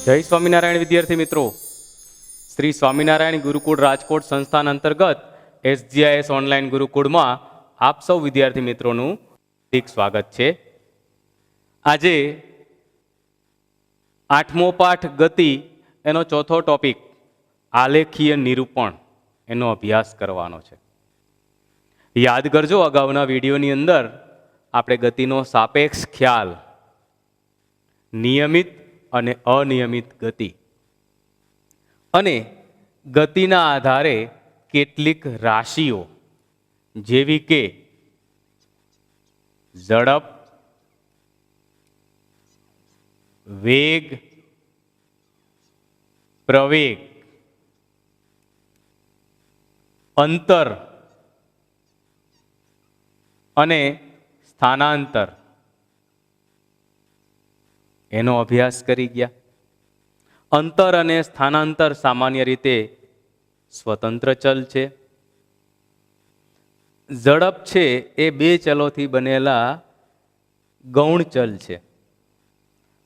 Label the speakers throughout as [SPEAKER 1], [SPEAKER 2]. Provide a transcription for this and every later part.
[SPEAKER 1] જય સ્વામિનારાયણ વિદ્યાર્થી મિત્રો, શ્રી સ્વામિનારાયણ ગુરુકુળ રાજકોટ સંસ્થાન અંતર્ગત SGIS ઓનલાઈન ગુરુકુળમાં આપ સૌ વિદ્યાર્થી મિત્રોનું હાર્દિક સ્વાગત છે. આજે 8મો પાઠ ગતિ એનો ચોથો ટોપિક આલેખીય નિરૂપણ એનો અભ્યાસ કરવાનો છે. યાદ કરજો, અગાઉના વિડીયોની અંદર આપણે ગતિનો સાપેક્ષ ખ્યાલ, નિયમિત અને અનિયમિત ગતિ અને ગતિના આધારે કેટલીક રાશિઓ જેવી કે ઝડપ, વેગ, પ્રવેગ, અંતર અને સ્થાનાંતર એનો અભ્યાસ કરી ગયા. અંતર અને સ્થાનાંતર સામાન્ય રીતે સ્વતંત્ર ચલ છે. ઝડપ છે એ બે ચલોથી બનેલા ગૌણ ચલ છે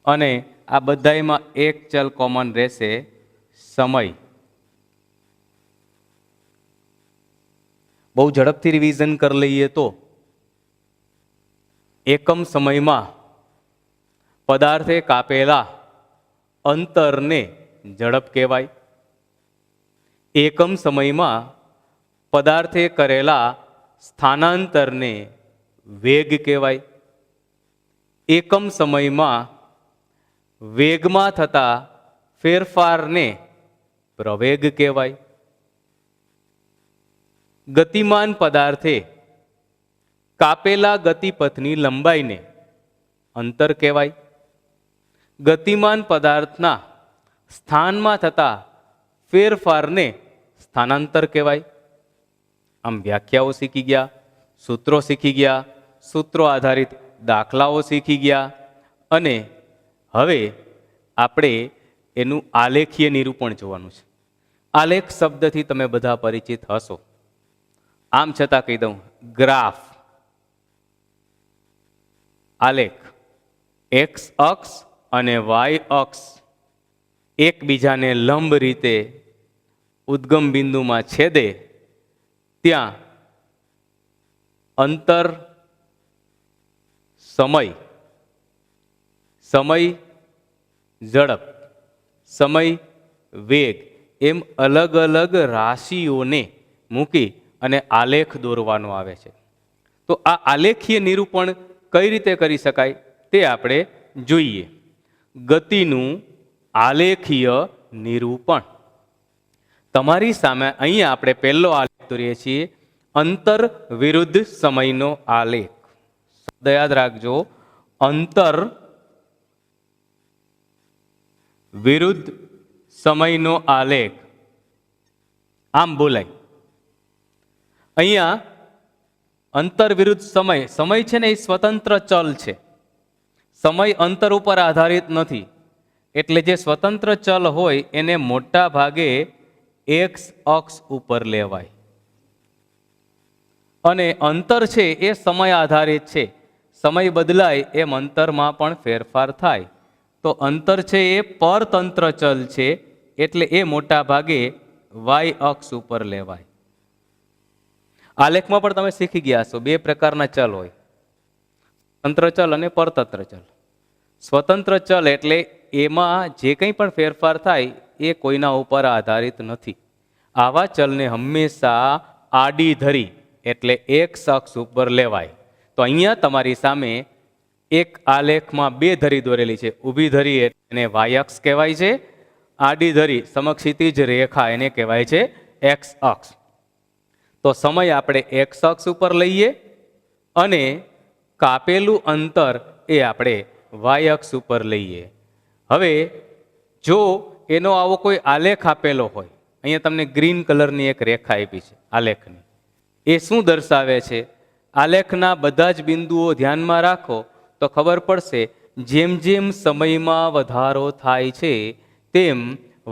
[SPEAKER 1] અને આ બધામાં એક ચલ કોમન રહેશે, સમય. બહુ ઝડપથી રિવિઝન કરી લઈએ તો એકમ સમયમાં પદાર્થે કાપેલા અંતરને ઝડપ કહેવાય. એકમ સમયમાં પદાર્થે કરેલા સ્થાનાંતરને વેગ કહેવાય. એકમ સમયમાં વેગમાં થતા ફેરફારને પ્રવેગ કહેવાય. ગતિમાન પદાર્થે કાપેલા ગતિપથની લંબાઈને અંતર કહેવાય. ગતિમાન પદાર્થના સ્થાનમાં થતા ફેરફારને સ્થાનાંતર કહેવાય. આમ વ્યાખ્યાઓ શીખી ગયા, સૂત્રો શીખી ગયા, સૂત્રો આધારિત દાખલાઓ શીખી ગયા અને હવે આપણે એનું આલેખીય નિરૂપણ જોવાનું છે. આલેખ શબ્દથી તમે બધા પરિચિત હશો. આમ છતાં કહી દઉં, ગ્રાફ, આલેખ, એક્સ અક્ષ અને વાય અક્ષ એકબીજાને લંબ રીતે ઉદ્ગમ બિંદુમાં છેદે ત્યાં અંતર, સમય, સમય ઝડપ, સમય વેગ એમ અલગ અલગ રાશિઓને મૂકી અને આલેખ દોરવાનો આવે છે. તો આ આલેખીય નિરૂપણ કઈ રીતે કરી શકાય તે આપણે જોઈએ. ગતિનું આલેખીય નિરૂપણ. તમારી સામે અહીંયા આપણે પહેલો આલેખ દોરીએ છીએ, અંતર વિરુદ્ધ સમયનો આલેખ. શબ્દ યાદ રાખજો, અંતર વિરુદ્ધ સમયનો આલેખ. આમ બોલાય. અહીંયા અંતર વિરુદ્ધ સમય, સમય છે ને એ સ્વતંત્ર ચલ છે. સમય અંતર ઉપર આધારિત નથી, એટલે જે સ્વતંત્ર ચલ હોય એને મોટા ભાગે એક્સ અક્ષ ઉપર લેવાય અને અંતર છે એ સમય આધારિત છે. સમય બદલાય એમ અંતરમાં પણ ફેરફાર થાય. તો અંતર છે એ પરતંત્ર ચલ છે એટલે એ મોટા ભાગે વાય અક્ષ ઉપર લેવાય. આલેખમાં પણ તમે શીખી ગયા છો, બે પ્રકારના ચલ હોય, સ્વતંત્ર ચલ અને પરતંત્ર ચલ. સ્વતંત્ર ચલ એટલે એમાં જે કંઈ પણ ફેરફાર થાય એ કોઈના ઉપર આધારિત નથી. આવા ચલને હંમેશા આડી ધરી એટલે એક્સ અક્ષ ઉપર લેવાય. તો અહીંયા તમારી સામે એક આલેખમાં બે ધરી દોરેલી છે. ઊભી ધરી એને વાય અક્ષ કહેવાય છે, આડી ધરી સમક્ષિતિજ રેખા એને કહેવાય છે એક્સ અક્ષ. તો સમય આપણે એક્સ અક્ષ ઉપર લઈએ અને કાપેલું અંતર એ આપણે વાય અક્ષ ઉપર લઈએ. હવે જો એનો આવો કોઈ આલેખ આપેલો હોય, અહીંયા તમને ગ્રીન કલરની એક રેખા આપી છે આલેખની, એ શું દર્શાવે છે? આલેખના બધા જ બિંદુઓ ધ્યાનમાં રાખો તો ખબર પડશે, જેમ જેમ સમયમાં વધારો થાય છે તેમ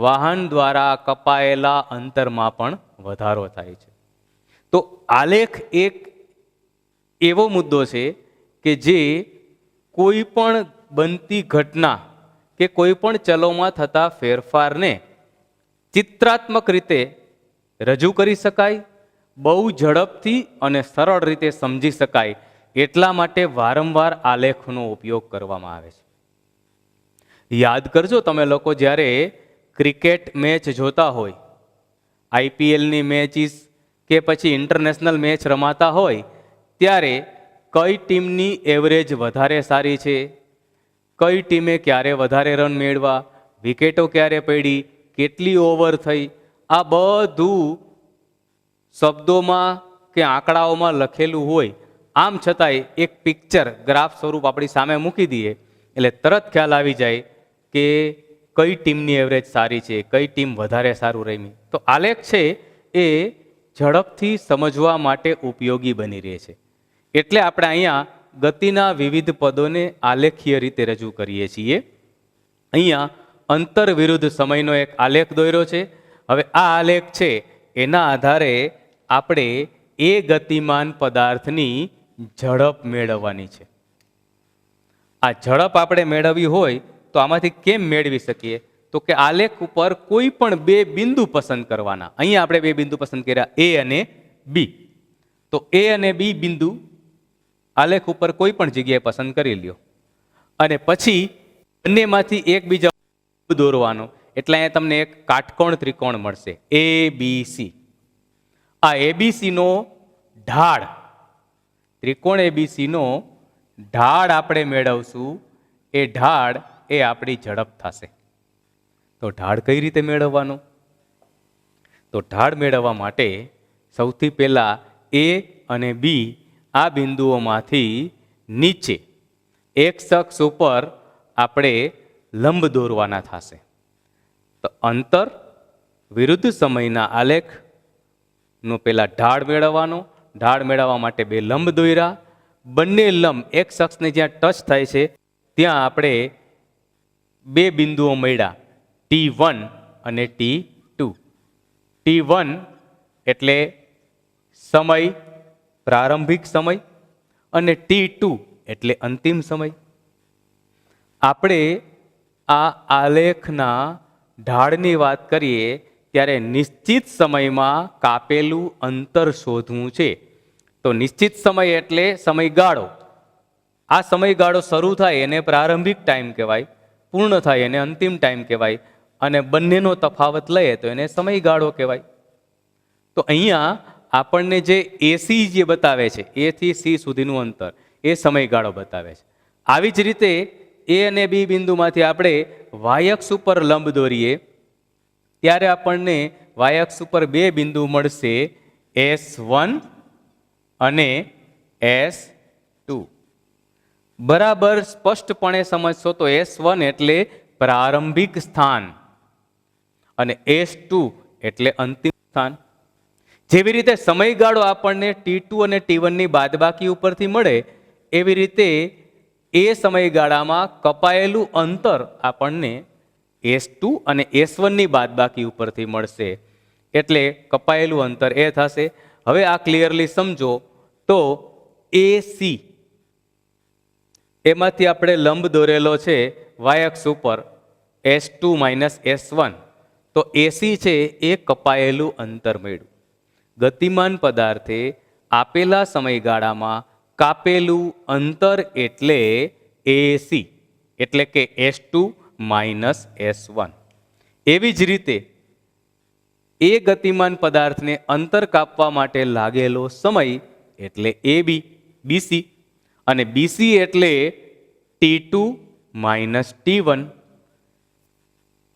[SPEAKER 1] વાહન દ્વારા કપાયેલા અંતરમાં પણ વધારો થાય છે. તો આલેખ એક એવો મુદ્દો છે કે જે કોઈ પણ બનતી ઘટના કે કોઈ પણ ચલોમાં થતા ફેરફારને ચિત્રાત્મક રીતે રજૂ કરી શકાય, બહુ ઝડપથી અને સરળ રીતે સમજી શકાય એટલા માટે વારંવાર આલેખનો ઉપયોગ કરવામાં આવે છે. યાદ કરજો તમે લોકો જ્યારે ક્રિકેટ મેચ જોતા હોય, આઈપીએલની મેચિસ કે પછી ઇન્ટરનેશનલ મેચ રમાતા હોય ત્યારે કઈ ટીમની એવરેજ વધારે સારી છે, કઈ ટીમે ક્યારે વધારે રન મેળવા, વિકેટો ક્યારે પડી, કેટલી ઓવર થઈ, આ બધું શબ્દોમાં કે આંકડાઓમાં લખેલું હોય. આમ છતાંય એક પિક્ચર ગ્રાફ સ્વરૂપ આપણી સામે મૂકી દઈએ એટલે તરત ખ્યાલ આવી જાય કે કઈ ટીમની એવરેજ સારી છે, કઈ ટીમ વધારે સારું રમી. તો આલેખ છે એ ઝડપથી સમજવા માટે ઉપયોગી બની રહે છે. એટલે આપણે અહીંયા ગતિના વિવિધ પદોને આલેખીય રીતે રજૂ કરીએ છીએ. અહીંયા અંતર વિરુદ્ધ સમયનો એક આલેખ દોર્યો છે. હવે આ આલેખ છે એના આધારે આપણે એ ગતિમાન પદાર્થની ઝડપ મેળવવાની છે. આ ઝડપ આપણે મેળવવી હોય તો આમાંથી કેમ મેળવી શકીએ? તો કે આલેખ ઉપર કોઈ પણ બે બિંદુ પસંદ કરવાના. અહીંયા આપણે બે બિંદુ પસંદ કર્યા, એ અને બી. તો એ અને બી બિંદુ આલેખ ઉપર કોઈ પણ જગ્યાએ પસંદ કરી લ્યો અને પછી બંનેમાંથી એકબીજા દોરવાનો. એટલે અહીંયા તમને એક કાટકોણ ત્રિકોણ મળશે, એબીસી. આ એબીસીનો ઢાળ, ત્રિકોણ એબીસીનો ઢાળ આપણે મેળવશું. એ ઢાળ એ આપણી ઝડપ થશે. તો ઢાળ કઈ રીતે મેળવવાનો? તો ઢાળ મેળવવા માટે સૌથી પહેલા એ અને બી આ બિંદુઓમાંથી નીચે એક્સ અક્ષ ઉપર આપણે લંબ દોરવાના થશે. તો અંતર વિરુદ્ધ સમયના આલેખનો પહેલા ઢાળ મેળવવાનો. ઢાળ મેળવવા માટે બે લંબ દોર્યા. બંને લંબ એક્સ અક્ષને જ્યાં ટચ થાય છે ત્યાં આપણે બે બિંદુઓ મળ્યા, T1 અને T2. T1 એટલે સમય, પ્રારંભિક સમય, અને T2 એટલે અંતિમ સમય. આપણે આ આલેખના ઢાળની વાત કરીએ ત્યારે નિશ્ચિત સમયમાં કાપેલું અંતર શોધવું છે. તો નિશ્ચિત સમય એટલે સમયગાળો. આ સમયગાળો શરૂ થાય એને પ્રારંભિક ટાઈમ કહેવાય, પૂર્ણ થાય એને અંતિમ ટાઈમ કહેવાય, અને બંનેનો તફાવત લઈએ તો એને સમયગાળો કહેવાય. તો અહીંયા આપણને જે એસી જે બતાવે છે, એ થી સી સુધીનું અંતર, એ સમયગાળો બતાવે છે. આવી જ રીતે એ અને બી બિંદુમાંથી આપણે વાયક્ષ ઉપર લંબ દોરીએ ત્યારે આપણને વાયક્ષ ઉપર બે બિંદુ મળશે, S1 અને S2. બરાબર સ્પષ્ટપણે સમજશો તો S1 એટલે પ્રારંભિક સ્થાન અને S2 એટલે અંતિમ સ્થાન. જેવી રીતે સમયગાળો આપણને T2 અને T1 ની બાદબાકી ઉપરથી મળે, એવી રીતે એ સમયગાળામાં કપાયેલું અંતર આપણને S2 અને S1 ની બાદબાકી ઉપરથી મળશે. એટલે કપાયેલું અંતર એ થશે. હવે આ ક્લિયરલી સમજો તો AC એમાંથી આપણે લંબ દોરેલો છે વાયક્ષ ઉપર S2 - S1. તો AC છે એ કપાયેલું અંતર મળ્યું. ગતિમાન પદાર્થે આપેલા સમયગાળામાં કાપેલું અંતર એટલે AC, એટલે કે S2 - S1. એવી જ રીતે એ ગતિમાન પદાર્થને અંતર કાપવા માટે લાગેલો સમય એટલે BC, અને BC એટલે T2 - T1.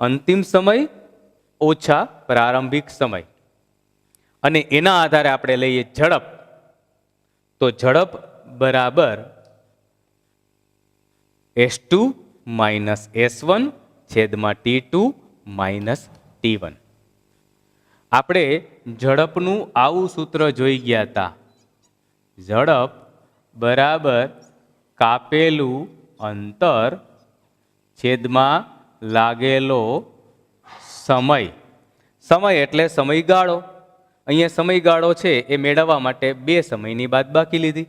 [SPEAKER 1] અંતિમ સમય ઓછા પ્રારંભિક સમય. અને એના આધારે આપણે લઈએ ઝડપ. તો ઝડપ બરાબર S2 - S1 છેદમાં T2 - T1. આપણે ઝડપનું આવું સૂત્ર જોઈ ગયા હતા, ઝડપ બરાબર કાપેલું અંતર છેદમાં લાગેલો સમય. સમય એટલે સમયગાળો. અહીંયા સમયગાળો છે એ મેળવવા માટે બે સમયની બાદબાકી લીધી.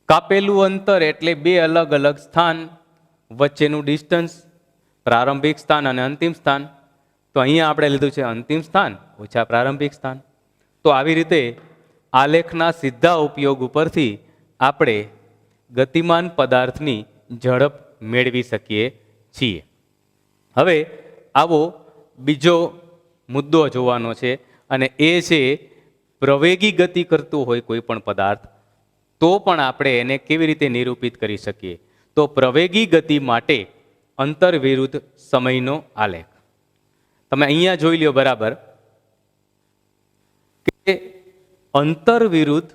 [SPEAKER 1] કાપેલું અંતર એટલે બે અલગ અલગ સ્થાન, વચ્ચેનું ડિસ્ટન્સ, પ્રારંભિક સ્થાન અને અંતિમ સ્થાન. તો અહીંયા આપણે લીધું છે અંતિમ સ્થાન ઓછા પ્રારંભિક સ્થાન. તો આવી રીતે આલેખના સીધા ઉપયોગ ઉપરથી આપણે ગતિમાન પદાર્થની ઝડપ મેળવી શકીએ છીએ. હવે આવો બીજો મુદ્દો જોવાનો છે, અને એ છે પ્રવેગી ગતિ કરતું હોય કોઈ પણ પદાર્થ તો પણ આપણે એને કેવી રીતે નિરૂપિત કરી શકીએ. તો પ્રવેગી ગતિ માટે અંતર વિરુદ્ધ સમયનો આલેખ. તમે અહીંયા જોઈ લ્યો બરાબર કે અંતર વિરુદ્ધ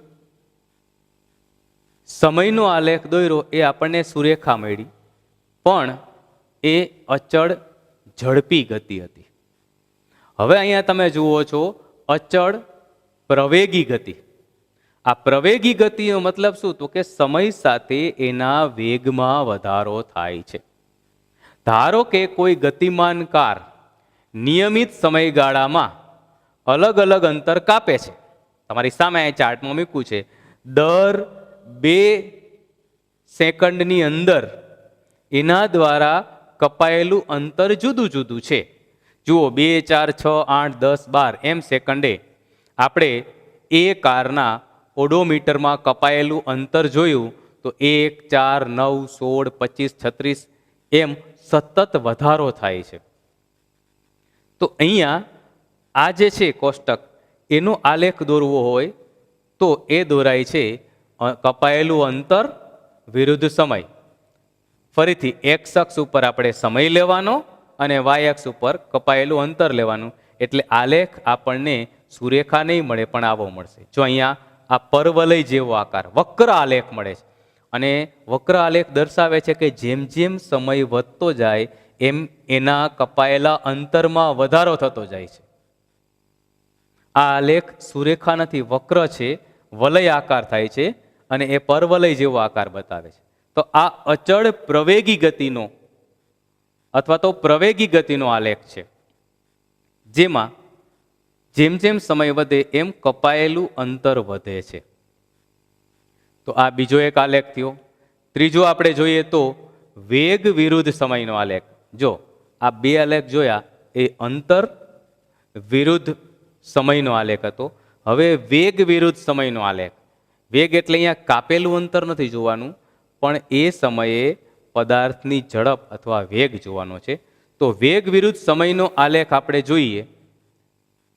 [SPEAKER 1] સમયનો આલેખ દોર્યો એ આપણને સુરેખા મળી, પણ એ અચળ ઝડપી ગતિ હતી. હવે અહીંયા તમે જુઓ છો અચળ પ્રવેગી ગતિ. આ પ્રવેગી ગતિનો મતલબ શું? તો કે સમય સાથે એના વેગમાં વધારો થાય છે. ધારો કે કોઈ ગતિમાન કાર નિયમિત સમયગાળામાં અલગ અલગ અંતર કાપે છે. તમારી સામે આ ચાર્ટમાં મૂક્યું છે. દર 2 સેકન્ડની અંદર એના દ્વારા કપાયેલું અંતર જુદું જુદું છે. જુઓ 2, 4, 6, 8, 10, 12 એમ સેકન્ડે આપણે એ કારના ઓડોમીટરમાં કપાયેલું અંતર જોયું તો 1, 4, 9, 16, 25, 36 એમ સતત વધારો થાય છે. તો અહીંયા આ જે છે કોષ્ટક એનો આલેખ દોરવો હોય તો એ દોરાય છે કપાયેલું અંતર વિરુદ્ધ સમય. ફરીથી એક્સ અક્ષ ઉપર આપણે સમય લેવાનો અને વાય અક્ષ ઉપર કપાયેલું અંતર લેવાનું, એટલે આલેખ આપણને સુરેખા નહીં મળે પણ આવો મળશે. જો અહીંયા આ પરવલય જેવો આકાર વક્ર આલેખ મળે છે, અને વક્ર આલેખ દર્શાવે છે કે જેમ જેમ સમય વધતો જાય એમ એના કપાયેલા અંતરમાં વધારો થતો જાય છે. આ આલેખ સુરેખા નથી, વક્ર છે, વલય આકાર થાય છે અને એ પરવલય જેવો આકાર બતાવે છે. તો આ અચળ પ્રવેગી ગતિનો અથવા તો પ્રવેગી ગતિનો આલેખ છે, જેમાં જેમ જેમ સમય વધે એમ કપાયેલું અંતર વધે છે. તો આ બીજો એક આલેખ થયો. ત્રીજો આપણે જોઈએ તો વેગ વિરુદ્ધ સમયનો આલેખ. જો આ 2 આલેખ જોયા એ અંતર વિરુદ્ધ સમયનો આલેખ હતો. હવે વેગ વિરુદ્ધ સમયનો આલેખ. વેગ એટલે અહીંયા કાપેલું અંતર નથી જોવાનું, પણ એ સમયે પદાર્થની ઝડપ અથવા વેગ જોવાનો છે. તો વેગ વિરુદ્ધ સમયનો આલેખ આપણે જોઈએ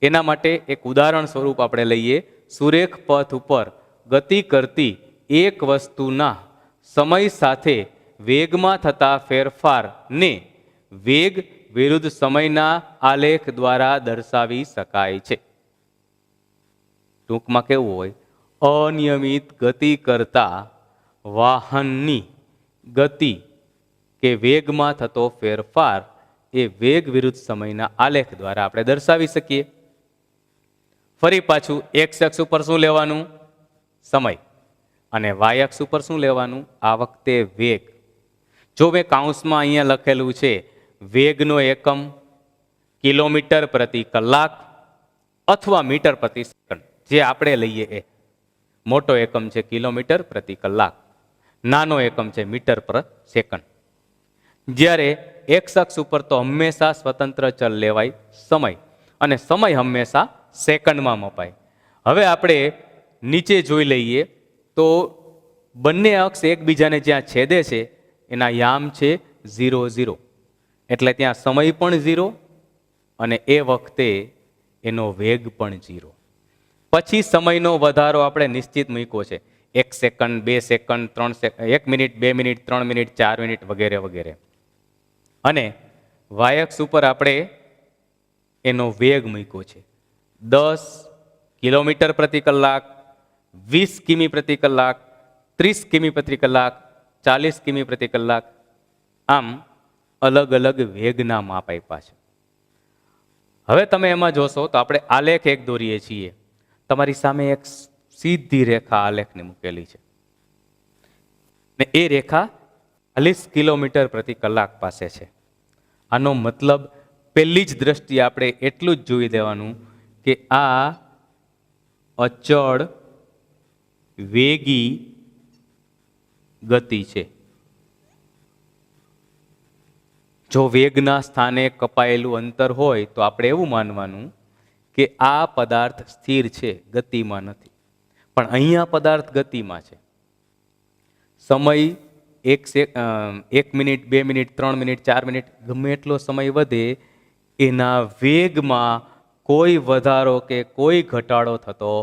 [SPEAKER 1] એના માટે એક ઉદાહરણ સ્વરૂપ આપણે લઈએ. સુરેખ પથ ઉપર ગતિ કરતી એક વસ્તુના સમય સાથે વેગમાં થતા ફેરફારને વેગ વિરુદ્ધ સમયના આલેખ દ્વારા દર્શાવી શકાય છે. ટૂંકમાં કેવું હોય? અનિયમિત ગતિ કરતા વાહનની ગતિ કે વેગમાં થતો ફેરફાર એ વેગ વિરુદ્ધ સમયના આલેખ દ્વારા આપણે દર્શાવી શકીએ. ફરી પાછું એક્સ અક્ષ ઉપર શું લેવાનું? સમય. અને વાય અક્ષ ઉપર શું લેવાનું? આ વખતે વેગ. જો મેં કાઉન્સમાં અહીંયા લખેલું છે વેગનો એકમ કિલોમીટર પ્રતિ કલાક અથવા મીટર પ્રતિ સેકન્ડ, જે આપણે લઈએ એ મોટો એકમ છે કિલોમીટર પ્રતિ કલાક, નાનો એકમ છે મીટર પર સેકન્ડ. જ્યારે એક્સ અક્ષ ઉપર તો હંમેશા સ્વતંત્ર ચલ લેવાય સમય, અને સમય હંમેશા સેકન્ડમાં મપાય. હવે આપણે નીચે જોઈ લઈએ તો બંને અક્ષ એકબીજાને જ્યાં છેદે છે એના યામ છે 0, 0, એટલે ત્યાં સમય પણ 0 અને એ વખતે એનો વેગ પણ 0. પછી સમયનો વધારો આપણે નિશ્ચિત મૂક્યો છે 1 second, 2 second, 3 second, 1 minute, 2 minute, 3 minute, 4 minute વગેરે વગેરે. અને વાય અક્ષ ઉપર આપણે એનો વેગ મૂક્યો છે 10 કિલોમીટર પ્રતિ કલાક, 20 કિમી પ્રતિ કલાક, 30 કિમી પ્રતિ કલાક, 40 કિમી પ્રતિ કલાક. આમ અલગ અલગ વેગના માપ આપ્યા છે. હવે તમે એમાં જોશો તો આપણે આલેખ એક દોરીએ છીએ. તમારી સામે એક સીધી રેખા આલેખને મૂકેલી છે, ને એ રેખા 40 કિલોમીટર પ્રતિ કલાક પાસે છે. આનો મતલબ પહેલી જ દ્રષ્ટિએ આપણે એટલું જ જોઈ દેવાનું કે આ અચળ વેગી ગતિ છે. જો વેગના સ્થાને કપાયેલું અંતર હોય તો આપણે એવું માનવાનું કે આ પદાર્થ સ્થિર છે, ગતિમાં નથી. પણ અહીંયા પદાર્થ ગતિમાં છે. સમય 1 મિનિટ, 2 મિનિટ, 3 મિનિટ, 4 મિનિટ ગમે એટલો સમય વધે, એના વેગમાં કોઈ વધારો કે કોઈ ઘટાડો થતો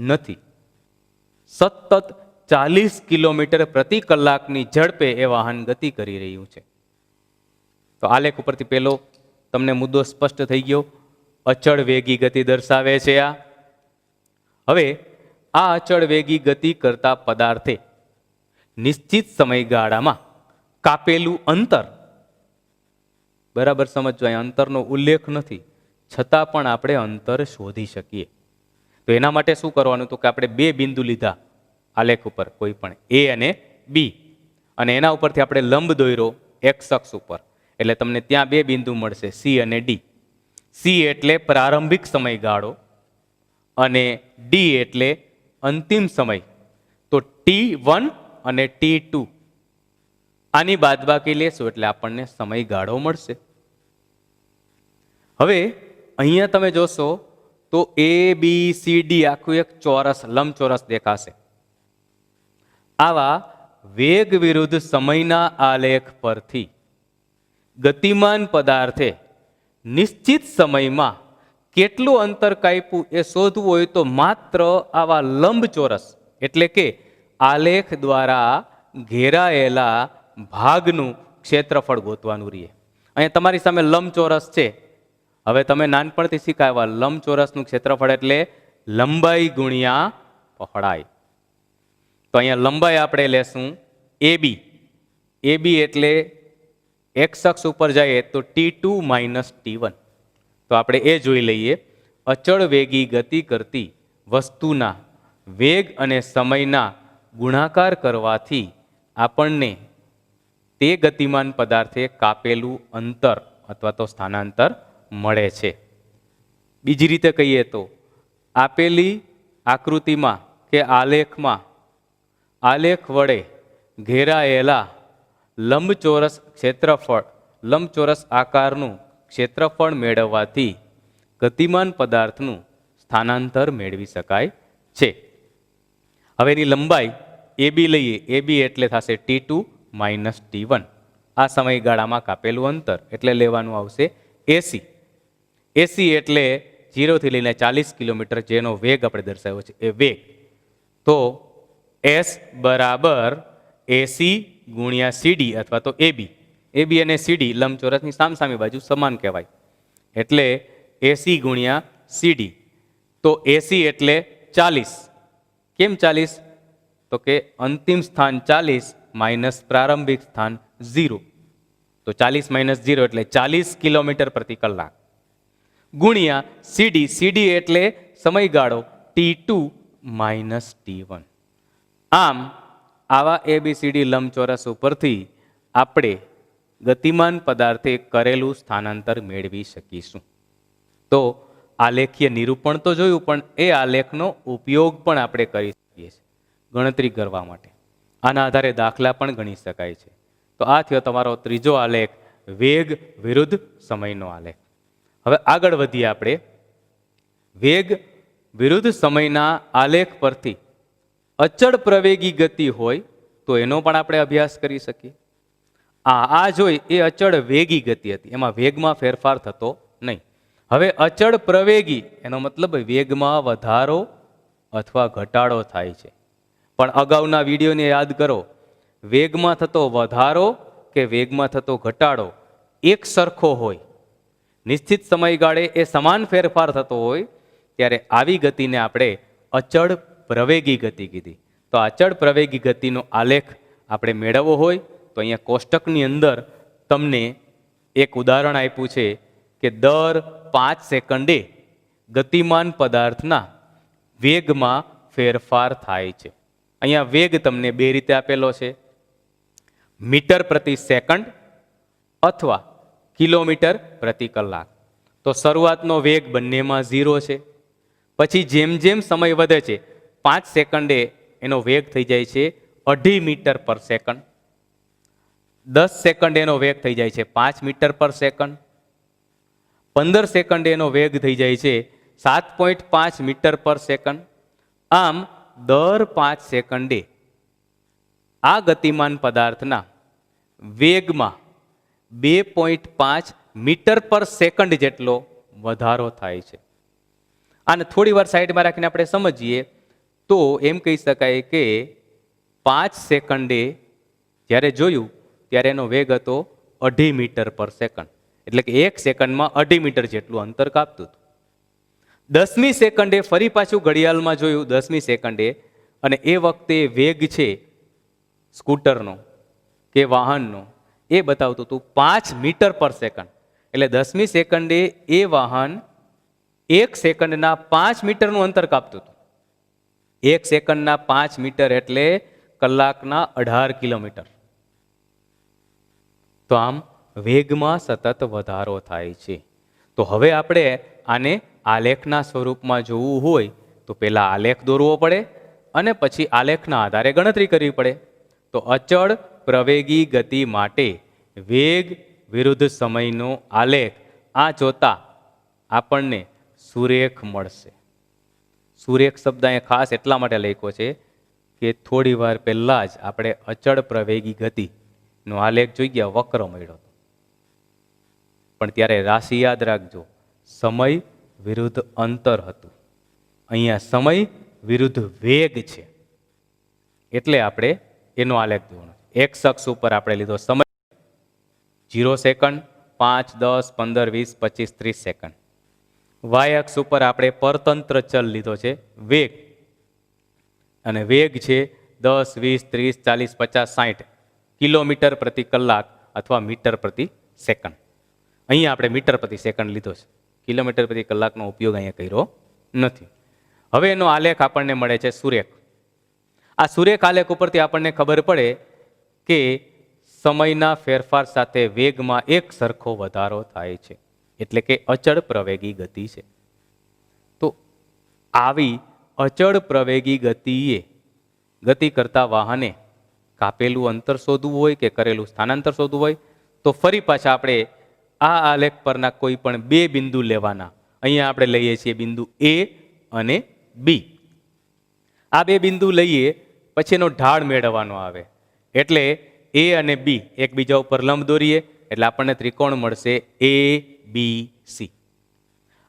[SPEAKER 1] નથી. સતત 40 કિલોમીટર પ્રતિ કલાકની ઝડપે એ વાહન ગતિ કરી રહ્યું છે. તો આલેખ ઉપરથી પહેલો તમને મુદ્દો સ્પષ્ટ થઈ ગયો. અચળ વેગી ગતિ દર્શાવે છે આ. હવે આ અચળ વેગી ગતિ કરતા પદાર્થે નિશ્ચિત સમયગાળામાં કાપેલું અંતર, બરાબર સમજો, અહીં અંતરનો ઉલ્લેખ નથી, છતાં પણ આપણે અંતર શોધી શકીએ. તો એના માટે શું કરવાનું? તો કે આપણે બે બિંદુ લીધા આલેખ ઉપર, કોઈ પણ એ અને બી, અને એના ઉપરથી આપણે લંબ દોર્યો એક્સ અક્ષ ઉપર, એટલે તમને ત્યાં બે બિંદુ મળશે, સી અને ડી. સી એટલે પ્રારંભિક સમયગાળો અને ડી એટલે અંતિમ સમય. તો T1 અને T2 આની બાદબાકી લેશો એટલે આપણને સમયગાળો મળશે. હવે અહીંયા તમે જોશો તો ABCD આખું એક ચોરસ, લંબચોરસ દેખાશે. આવા વેગ વિરુદ્ધ સમયના આલેખ પરથી ગતિમાન પદાર્થે નિશ્ચિત સમયમાં કેટલું અંતર કાપ્યું એ શોધવું હોય તો માત્ર આવા લંબચોરસ એટલે કે આલેખ દ્વારા ઘેરાયેલા ભાગનું ક્ષેત્રફળ ગોતવાનું રહે. અહીંયા તમારી સામે લંબચોરસ છે. હવે તમે નાનપણથી શીખાવ્યા, લંબચોરસનું ક્ષેત્રફળ એટલે લંબાઈ ગુણ્યા પહોળાઈ. તો અહીંયા લંબાઈ આપણે લેશું AB. AB એટલે એક્સ અક્ષ ઉપર જઈએ તો T2 માઇનસ T1. તો આપણે એ જોઈ લઈએ. અચળ વેગી ગતિ કરતી વસ્તુના વેગ અને સમયના ગુણાકાર કરવાથી આપણને તે ગતિમાન પદાર્થે કાપેલું અંતર અથવા તો સ્થાનાંતર મળે છે. બીજી રીતે કહીએ તો આપેલી આકૃતિમાં કે આલેખમાં આલેખ વડે ઘેરાયેલા લંબચોરસ ક્ષેત્રફળ, લંબચોરસ આકારનું ક્ષેત્રફળ મેળવવાથી ગતિમાન પદાર્થનું સ્થાનાંતર મેળવી શકાય છે. હવે એની લંબાઈ AB લઈએ. AB એટલે થશે T2 માઇનસ T1. આ સમયગાળામાં કાપેલું અંતર એટલે લેવાનું આવશે AC. AC એટલે 0 થી લઈને 40 કિલોમીટર, જેનો વેગ આપણે દર્શાવ્યો છે એ વેગ. તો S બરાબર AC ગુણ્યા CD અથવા તો AB. AB અને CD લંબચોરસની સામસામી બાજુ સમાન કહેવાય, એટલે AC ગુણ્યા CD. તો AC એટલે 40. કેમ 40? તો કે અંતિમ સ્થાન 40 માઇનસ પ્રારંભિક સ્થાન 0. તો 40 માઇનસ 0 એટલે 40 કિલોમીટર પ્રતિ કલાક ગુણ્યા CD. CD એટલે સમયગાળો T2 માઇનસ T1. આમ આવા ABCD લંબચોરસ ઉપરથી આપણે ગતિમાન પદાર્થે કરેલું સ્થાનાંતર મેળવી શકીશું. તો આલેખીય નિરૂપણ તો જોયું, પણ એ આલેખનો ઉપયોગ પણ આપણે કરી શકીએ છીએ ગણતરી કરવા માટે. આના આધારે દાખલા પણ ગણી શકાય છે. તો આ થયો તમારો ત્રીજો આલેખ, વેગ વિરુદ્ધ સમયનો આલેખ. હવે આગળ વધીએ આપણે. વેગ વિરુદ્ધ સમયના આલેખ પરથી અચળ પ્રવેગી ગતિ હોય તો એનો પણ આપણે અભ્યાસ કરી શકીએ. આ જોઈ એ અચળ વેગી ગતિ હતી, એમાં વેગમાં ફેરફાર થતો નહીં. હવે અચળ પ્રવેગી એનો મતલબ વેગમાં વધારો અથવા ઘટાડો થાય છે. પણ અગાઉના વિડીયોને યાદ કરો, વેગમાં થતો વધારો કે વેગમાં થતો ઘટાડો એક સરખો હોય, નિશ્ચિત સમયગાળે એ સમાન ફેરફાર થતો હોય, ત્યારે આવી ગતિને આપણે અચળ પ્રવેગી ગતિ કીધી. તો અચળ પ્રવેગી ગતિનો આલેખ આપણે મેળવવો હોય તો અહીંયા કોષ્ટકની અંદર તમને એક ઉદાહરણ આપ્યું છે કે દર 5 સેકન્ડે ગતિમાન પદાર્થના વેગમાં ફેરફાર થાય છે. અહીંયા વેગ તમને બે રીતે આપેલો છે, મીટર પ્રતિ સેકન્ડ અથવા કિલોમીટર પ્રતિ કલાક. તો શરૂઆતનો વેગ બંનેમાં 0 છે. પછી જેમ જેમ સમય વધે છે 5 સેકન્ડે એનો વેગ થઈ જાય છે 2.5 મીટર પર સેકન્ડ. 10 સેકન્ડ એનો વેગ થઈ જાય છે 5 મીટર પર સેકન્ડ. 15 સેકન્ડ એનો વેગ થઈ જાય છે 7.5 મીટર પર સેકન્ડ. આમ દર 5 સેકન્ડે આ ગતિમાન પદાર્થના વેગમાં 2.5 મીટર પર સેકન્ડ જેટલો વધારો થાય છે. આને થોડી વાર સાઈડમાં રાખીને આપણે સમજીએ તો એમ કહી શકાય કે 5 સેકન્ડે જ્યારે જોયું ત્યારે એનો વેગ હતો 2.5 મીટર પર સેકન્ડ, એટલે કે 1 સેકન્ડમાં 2.5 મીટર જેટલું અંતર કાપતું હતું. 10મી સેકન્ડે ફરી પાછું ઘડિયાળમાં જોયું 10મી સેકન્ડે, અને એ વખતે વેગ છે સ્કૂટરનો કે વાહનનો એ બતાવતું હતું 5 મીટર પર સેકન્ડ. એટલે 10મી સેકન્ડે એ વાહન 1 સેકન્ડના 5 મીટરનું અંતર કાપતું હતું. 1 સેકન્ડના 5 મીટર એટલે કલાકના 18 કિલોમીટર. તો આમ વેગમાં સતત વધારો થાય છે. તો હવે આપણે આને આલેખના સ્વરૂપમાં જોવું હોય તો પહેલા આલેખ દોરવો પડે અને પછી આલેખના આધારે ગણતરી કરવી પડે. તો અચળ પ્રવેગી ગતિ માટે વેગ વિરુદ્ધ સમયનો આલેખ આ જોતા આપણને સુરેખ મળશે. સુરેખ શબ્દ અહીંયા ખાસ એટલા માટે લખ્યો છે કે થોડી વાર પહેલા જ આપણે અચળ પ્રવેગી ગતિનો આલેખ જોઈ ગયા, વક્ર મળ્યો હતો. પણ ત્યારે રાશિ યાદ રાખજો, સમય વિરુદ્ધ અંતર હતું. અહીંયા સમય વિરુદ્ધ વેગ છે એટલે આપણે એનો આલેખ જોવાનો. એક્સ અક્ષ ઉપર આપણે લીધો સમય 0 સેકન્ડ, 5, 10, 15, 20, 25, 30 સેકન્ડ. વાય અક્ષ ઉપર આપણે પરતંત્ર ચલ લીધો છે વેગ, અને વેગ છે 10, 20, 30, 40, 50, 60 કિલોમીટર પ્રતિ કલાક અથવા મીટર પ્રતિ સેકન્ડ. અહીંયા આપણે મીટર પ્રતિ સેકન્ડ લીધો છે, કિલોમીટર પ્રતિ કલાકનો ઉપયોગ અહીંયા કર્યો નથી. હવે એનો આલેખ આપણને મળે છે સુરેખ. આ સુરેખ આલેખ ઉપરથી આપણને ખબર પડે કે સમયના ફેરફાર સાથે વેગમાં એક સરખો વધારો થાય છે, એટલે કે અચળ પ્રવેગી ગતિ છે. તો આવી અચળ પ્રવેગી ગતિ કરતા વાહને કાપેલું અંતર શોધવું હોય કે કરેલું સ્થાનાંતર શોધવું હોય તો ફરી પાછા આપણે આ આલેખ પરના કોઈ પણ બે બિંદુ લેવાના. અહીંયા આપણે લઈએ છીએ બિંદુ એ અને બી. આ બે બિંદુ લઈએ પછી એનો ઢાળ મેળવવાનો આવે, એટલે એ અને બી એકબીજા ઉપર લંબ દોરીએ એટલે આપણને ત્રિકોણ મળશે એ બી સી.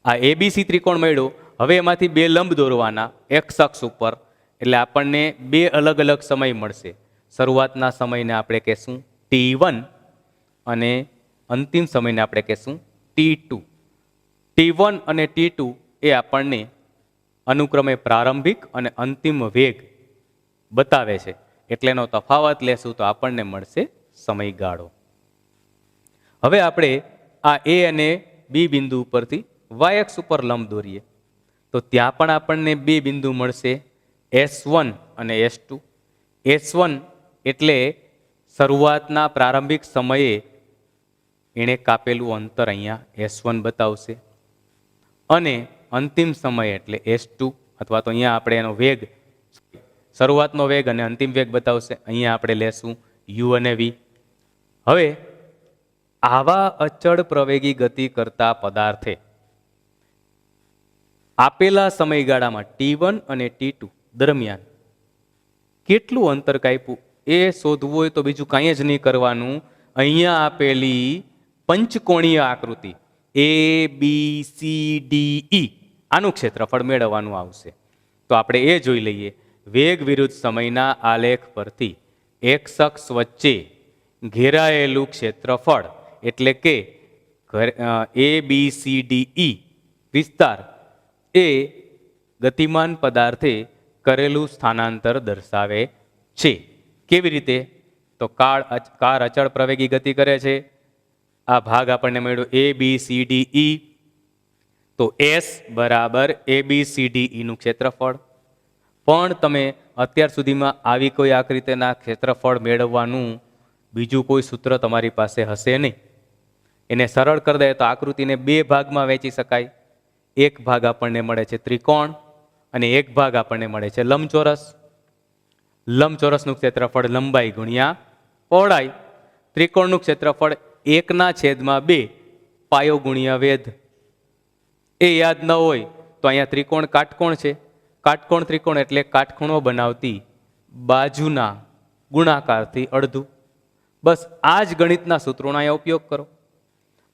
[SPEAKER 1] આ એબીસી ત્રિકોણ મળ્યો. હવે એમાંથી બે લંબ દોરવાના એક્સ અક્ષ ઉપર, એટલે આપણને બે અલગ અલગ સમય મળશે. શરૂઆતના સમયને આપણે કહેશું T1 અને અંતિમ સમયને આપણે કહેશું T2. T1 અને T2 એ આપણને અનુક્રમે પ્રારંભિક અને અંતિમ વેગ બતાવે છે, એટલે એનો તફાવત લેશું તો આપણને મળશે સમયગાળો. હવે આપણે આ એ અને બી બિંદુ ઉપરથી વાય અક્ષ ઉપર લંબ દોરીએ તો ત્યાં પણ આપણને બે બિંદુ મળશે S1 અને S2. S1 એટલે શરૂઆતના પ્રારંભિક સમયે એણે કાપેલું અંતર અહીંયા S1 બતાવશે, અને અંતિમ સમય એટલે S2, અથવા તો અહીંયા આપણે એનો વેગ, શરૂઆતનો વેગ અને અંતિમ વેગ બતાવશે. અહીંયા આપણે લેશું U અને V. હવે આવા અચળ પ્રવેગી ગતિ કરતા પદાર્થે આપેલા સમયગાળામાં T1 અને T2 દરમિયાન કેટલું અંતર કાપ્યું એ શોધવું હોય તો બીજું કાંઈ જ નહીં કરવાનું. અહીંયા આપેલી પંચકોણીય આકૃતિ ABCDE આનું ક્ષેત્રફળ મેળવવાનું આવશે. તો આપણે એ જોઈ લઈએ. વેગ વિરુદ્ધ સમયના આલેખ પરથી એક્સ અક્ષ વચ્ચે ઘેરાયેલું ક્ષેત્રફળ એટલે કે ABCDE વિસ્તાર એ ગતિમાન પદાર્થે કરેલું સ્થાનાંતર દર્શાવે છે. કેવી રીતે? તો કાર અચળ પ્રવેગી ગતિ કરે છે. આ ભાગ આપણને મળ્યો ABCDE, તો S બરાબર ABCDE નું ક્ષેત્રફળ. પણ તમે અત્યાર સુધીમાં આવી કોઈ આકૃતિના ક્ષેત્રફળ મેળવવાનું બીજું કોઈ સૂત્ર તમારી પાસે હશે નહીં. એને સરળ કરી દે તો આકૃતિને બે ભાગમાં વહેંચી શકાય. એક ભાગ આપણને મળે છે ત્રિકોણ અને એક ભાગ આપણને મળે છે લંબચોરસ. લંબચોરસનું ક્ષેત્રફળ લંબાઈ ગુણ્યા પહોળાઈ. ત્રિકોણનું ક્ષેત્રફળ 1/2 પાયો ગુણ્યા વેધ. એ યાદ ન હોય તો અહીંયા ત્રિકોણ કાટકોણ છે, કાટકોણ ત્રિકોણ એટલે કાટખૂણો બનાવતી બાજુના ગુણાકારથી અડધું. બસ આ જ ગણિતના સૂત્રોનો અહીંયા ઉપયોગ કરો.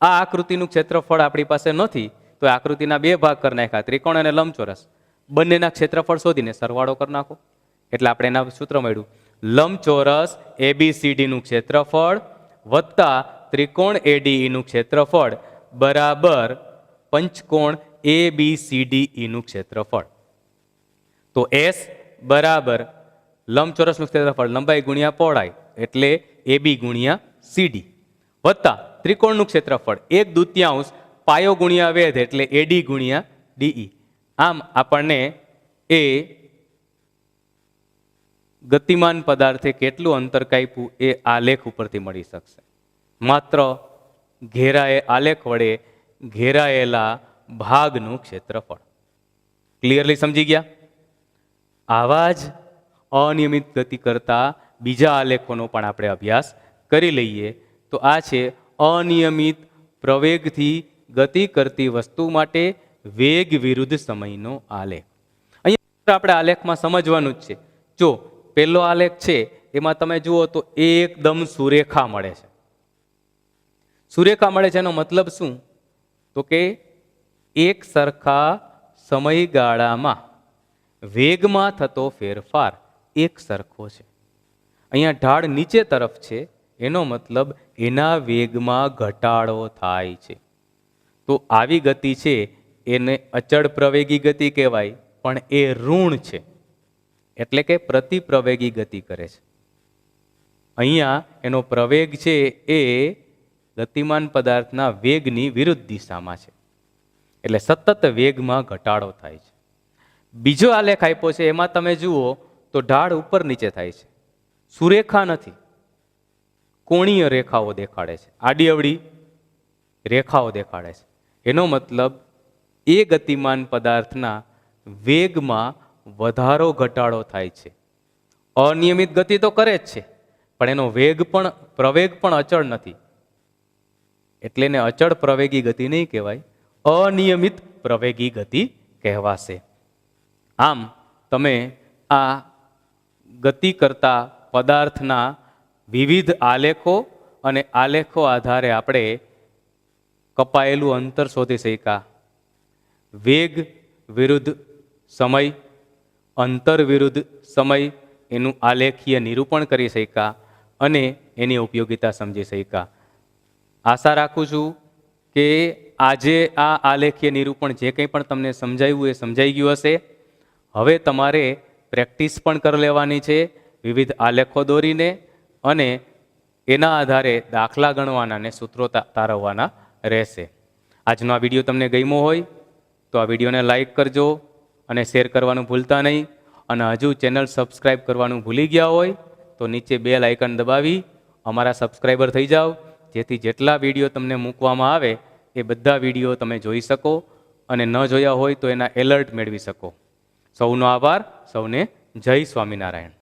[SPEAKER 1] આ આકૃતિનું ક્ષેત્રફળ આપણી પાસે નથી તો આકૃતિના 2 ભાગ કરી નાખ્યા, ત્રિકોણ અને લંબચોરસ. બંનેના ક્ષેત્રફળ શોધીને સરવાળો કરી નાખો એટલે આપણે એના સૂત્ર મળ્યું લંબચોરસ ABCDનું ક્ષેત્રફળ વત્તા ત્રિકોણ ADEનું ક્ષેત્રફળ બરાબર પંચકોણ ABCDEનું ક્ષેત્રફળ. તો S બરાબર લંબચોરસનું ક્ષેત્રફળ લંબાઈ ગુણ્યા પહોળાઈ એટલે AB ગુણ્યા CD વત્તા ત્રિકોણનું ક્ષેત્રફળ 1/2 પાયો ગુણ્યા વેધ એટલે AD ગુણ્યા DE. આમ આપણને એ ગતિમાન પદાર્થે કેટલું અંતર કાપ્યું એ આલેખ ઉપરથી મળી શકશે. માત્ર આલેખ વડે ઘેરાયેલા ભાગનું ક્ષેત્રફળ. ક્લિયરલી સમજી ગયા? આવા જ અનિયમિત ગતિ કરતા બીજા આલેખોનો પણ આપણે અભ્યાસ કરી લઈએ. તો આ છે અનિયમિત પ્રવેગથી ગતિ કરતી વસ્તુ માટે વેગ વિરુદ્ધ સમયનો આલેખ. અહીંયા આપણે આલેખમાં સમજવાનું જ છે. જો પહેલો આલેખ છે એમાં તમે જુઓ તો એકદમ સુરેખા મળે છે. સુરેખા મળે છે એનો મતલબ શું? તો કે એક સરખા સમયગાળામાં વેગમાં થતો ફેરફાર એક સરખો છે. અહીંયા ઢાળ નીચે તરફ છે એનો મતલબ એના વેગમાં ઘટાડો થાય છે. તો આવી ગતિ છે એને અચળ પ્રવેગી ગતિ કહેવાય, પણ એ ઋણ છે એટલે કે પ્રતિપ્રવેગી ગતિ કરે છે. અહીંયા એનો પ્રવેગ છે એ ગતિમાન પદાર્થના વેગની વિરુદ્ધ દિશામાં છે એટલે સતત વેગમાં ઘટાડો થાય છે. બીજો આલેખ આપ્યો છે એમાં તમે જુઓ તો ઢાળ ઉપર નીચે થાય છે, સુરેખા નથી, કોણીય રેખાઓ દેખાડે છે, આડી અવળી રેખાઓ દેખાડે છે. એનો મતલબ એ ગતિમાન પદાર્થના વેગમાં વધારો ઘટાડો થાય છે. અનિયમિત ગતિ તો કરે જ છે પણ એનો પ્રવેગ પણ અચળ નથી એટલે એને અચળ પ્રવેગી ગતિ નહીં કહેવાય, અનિયમિત પ્રવેગી ગતિ કહેવાશે. આમ તમે આ ગતિ કરતા પદાર્થના વિવિધ આલેખો અને આલેખો આધારે આપણે કપાયેલું અંતર શોધી શક્યા. વેગ વિરુદ્ધ સમય, અંતર વિરુદ્ધ સમય એનું આલેખીય નિરૂપણ કરી શક્યા અને એની ઉપયોગિતા સમજી શક્યા. આશા રાખું છું કે આજે આ આલેખીય નિરૂપણ જે કંઈ પણ તમને સમજાયું એ સમજાઈ ગયું હશે. હવે તમારે પ્રેક્ટિસ પણ કરી લેવાની છે વિવિધ આલેખો દોરીને અને એના આધારે દાખલા ગણવાના અને સૂત્રો તારવવાના રહેશે. આજનો આ વિડીયો તમને ગમ્યો હોય તો આ વિડીયોને લાઈક કરજો અને શેર કરવાનું ભૂલતા નહીં. અને હજુ ચેનલ સબસ્ક્રાઈબ કરવાનું ભૂલી ગયા હોય તો નીચે બેલ આઇકન દબાવી અમારા સબસ્ક્રાઈબર થઈ જાઓ, જેથી જેટલા વિડીયો તમને મૂકવામાં આવે એ બધા વિડીયો તમે જોઈ શકો અને ન જોયા હોય તો એના એલર્ટ મેળવી શકો. સૌનો આભાર. સૌને જય સ્વામિનારાયણ.